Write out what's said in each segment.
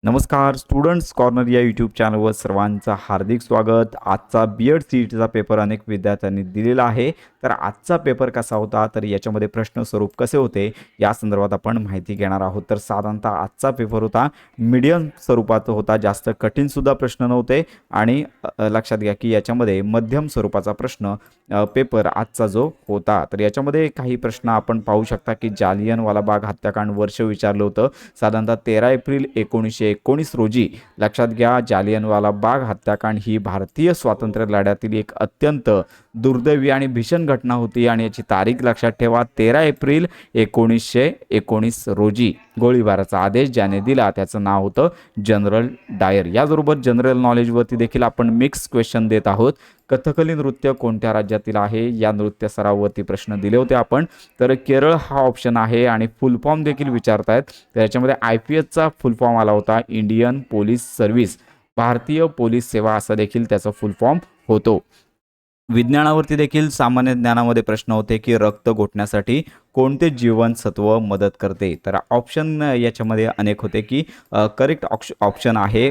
नमस्कार students corner या YouTube चॅनलवर सर्वांचं हार्दिक स्वागत। आजचा बीएड सीईटीचा पेपर अनेक विद्यार्थ्यांनी दिलेला आहे। तर आजचा पेपर कसा होता, तर याच्यामध्ये प्रश्न स्वरूप कसे होते या संदर्भात आपण माहिती घेणार आहोत। तर साधारणतः आजचा पेपर होता मीडियम स्वरूपाचा होता, जास्त कठीण सुद्धा प्रश्न नव्हते आणि लक्षात घ्या की याच्यामध्ये मध्यम स्वरूपाचा प्रश्न पेपर आजचा जो होता। तर याच्यामध्ये काही प्रश्न आपण पाहू शकता की जालियनवाला बाग हत्याकांड वर्ष विचारलं होतं, साधारणतः 13 एप्रिल 1919 रोजी। लक्षात घ्या जालियनवाला बाग हत्याकांड ही भारतीय स्वातंत्र्य लढ्यातील एक अत्यंत दुर्दैवी आणि भीषण घटना होती आणि याची तारीख लक्षात ठेवा 13 एप्रिल 1919 रोजी। गोळीबाराचा आदेश ज्याने दिला त्याचं नाव होतं जनरल डायर। याबरोबर जनरल नॉलेजवरती देखील आपण मिक्स क्वेश्चन देत आहोत। कथकली नृत्य कोणत्या राज्यातील आहे या नृत्य सरावावरती प्रश्न दिले होते आपण, तर केरळ हा ऑप्शन आहे आणि फुल फॉर्म देखील विचारतायत। तर याच्यामध्ये IPSचा फुल फॉर्म आला होता इंडियन पोलीस सर्व्हिस, भारतीय पोलीस सेवा असा देखील त्याचा फुल फॉर्म होतो। विज्ञानावरती देखील सामान्य ज्ञानामध्ये प्रश्न होते की रक्त घोटण्यासाठी कोणते जीवनसत्व मदत करते, तर ऑप्शन याच्यामध्ये अनेक होते की करेक्ट ऑप्शन आहे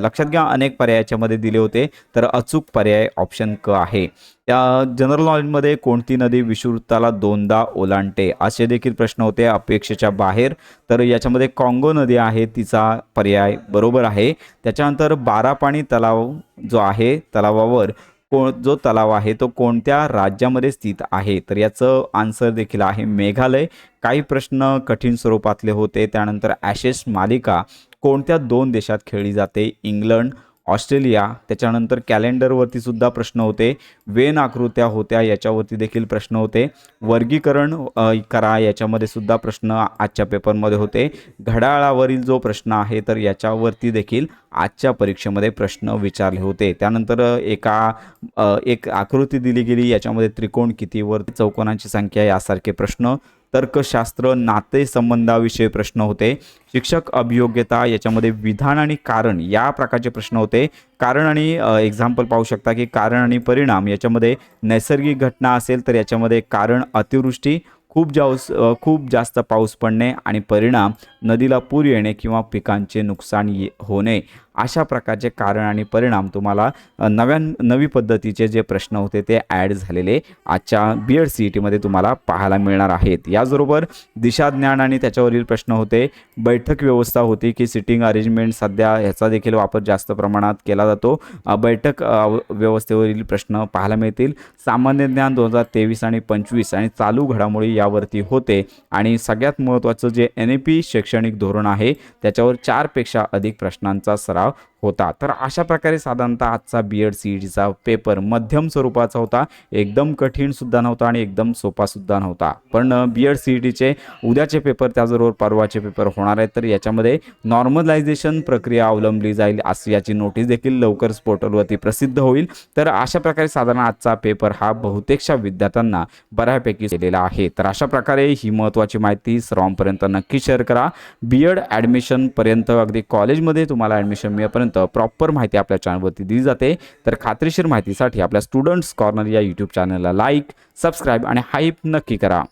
लक्षात घ्या अनेक पर्याय याच्यामध्ये दिले होते, तर अचूक पर्याय ऑप्शन क आहे। त्या जनरल नॉलेजमध्ये कोणती नदी विषुववृत्ताला दोनदा ओलांडते असे देखील प्रश्न होते अपेक्षेच्या बाहेर, तर याच्यामध्ये काँगो नदी आहे तिचा पर्याय बरोबर आहे। त्याच्यानंतर बारापाणी तलाव जो आहे तलावावर जो तलाव आहे तो कोणत्या राज्यामध्ये स्थित आहे, तर याचं आन्सर देखील आहे मेघालय। काही प्रश्न कठीण स्वरूपातले होते। त्यानंतर ॲशेस मालिका कोणत्या 2 देशात खेळली जाते, इंग्लंड ऑस्ट्रेलिया। त्याच्यानंतर कॅलेंडरवरती सुद्धा प्रश्न होते, वेन आकृत्या होत्या याच्यावरती देखील प्रश्न होते, वर्गीकरण करा याच्यामध्ये सुद्धा प्रश्न आजच्या पेपरमध्ये होते। घड्याळावरील जो प्रश्न आहे तर याच्यावरती देखील आजच्या परीक्षेमध्ये प्रश्न विचारले होते। त्यानंतर एक आकृती दिली गेली, याच्यामध्ये त्रिकोण किती वर चौकोनांची संख्या यासारखे प्रश्न। तर्कशास्त्र नातेसंबंधाविषयी प्रश्न होते। शिक्षक अभियोग्यता याच्यामध्ये विधान आणि कारण या प्रकारचे प्रश्न होते। कारण आणि एक्झाम्पल पाहू शकता की कारण आणि परिणाम याच्यामध्ये नैसर्गिक घटना असेल तर याच्यामध्ये कारण अतिवृष्टी, खूप जास्त पाऊस पडणे आणि परिणाम नदीला पूर येणे किंवा पिकांचे नुकसान होणे। अशा प्रकारचे कारण आणि परिणाम तुम्हाला नवी पद्धतीचे जे प्रश्न होते ते ॲड झालेले आजच्या बीएड सीईटीमध्ये तुम्हाला पाहायला मिळणार आहेत। याचबरोबर दिशाज्ञान आणि त्याच्यावरील प्रश्न होते। बैठक व्यवस्था होती की सिटिंग अरेंजमेंट, सध्या ह्याचा देखील वापर जास्त प्रमाणात केला जातो। बैठक व्यवस्थेवरील प्रश्न पाहायला मिळतील। सामान्य ज्ञान 2023 आणि 25 आणि चालू घडामोडी यावरती होते आणि सगळ्यात महत्त्वाचं जे NEP शैक्षणिक धोरण आहे त्याच्यावर 4 पेक्षा अधिक प्रश्नांचा सराव होता। तर अशा प्रकारे साधारणतः आजचा बीएड सीईटीचा पेपर मध्यम स्वरूपाचा होता, एकदम कठीण सुद्धा नव्हता आणि एकदम सोपा सुद्धा नव्हता। पण बीएड सीईटीचे उद्याचे पेपर त्याचबरोबर परवाचे पेपर होणार आहेत, तर याच्यामध्ये नॉर्मलायझेशन प्रक्रिया अवलंबली जाईल अशी याची नोटीस देखील लवकरच पोर्टलवरती प्रसिद्ध होईल। तर अशा प्रकारे साधारण आजचा पेपर हा बहुतेकशा विद्यार्थ्यांना बऱ्यापैकी दिलेला आहे। तर अशा प्रकारे ही महत्त्वाची माहिती सर्वांपर्यंत नक्की शेअर करा। बीएड ॲडमिशन पर्यंत अगदी कॉलेजमध्ये तुम्हाला ॲडमिशन मिळेपर्यंत प्रॉपर माहिती आपल्या चॅनलवरती दिली जाते। तर खात्रीशीर माहितीसाठी आपल्या स्टुडंट्स कॉर्नर या यूट्यूब चॅनलला लाईक, सबस्क्राईब आणि हाईप नक्की करा।